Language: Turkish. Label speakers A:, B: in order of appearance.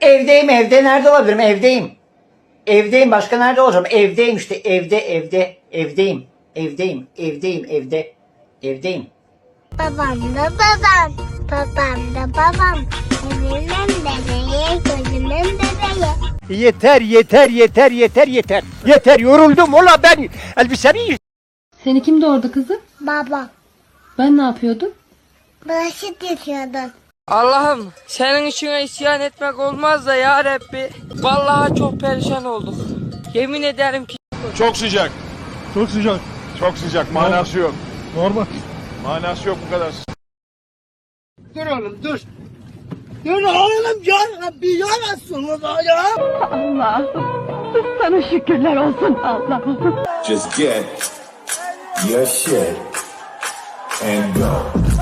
A: Evdeyim, evde. Nerede olabilirim? Evdeyim. Evdeyim. Başka nerede olacağım? Evdeyim işte. Evde. Evdeyim. Evde. Evdeyim.
B: Babam da babam. Babam da babam. Evimin bebeği, gözümün bebeği.
C: Yeter yoruldum ola ben elbisemi.
D: Seni kim doğurdu kızım?
B: Babam.
D: Ben ne yapıyordum?
B: Bulaşık yıkıyordun.
E: Allah'ım senin içine isyan etmek olmaz da ya Rabbi. Vallahi çok perişan olduk. Yemin ederim ki.
F: Çok sıcak.
C: Çok sıcak.
F: Çok sıcak. Manası yok.
C: Normal.
F: Manası yok bu kadar.
C: Dur oğlum dur. Dur oğlum ya Rabbi ya Resulullah ya.
D: Sana şükürler olsun Allah'ım.
G: Just get your shit and go.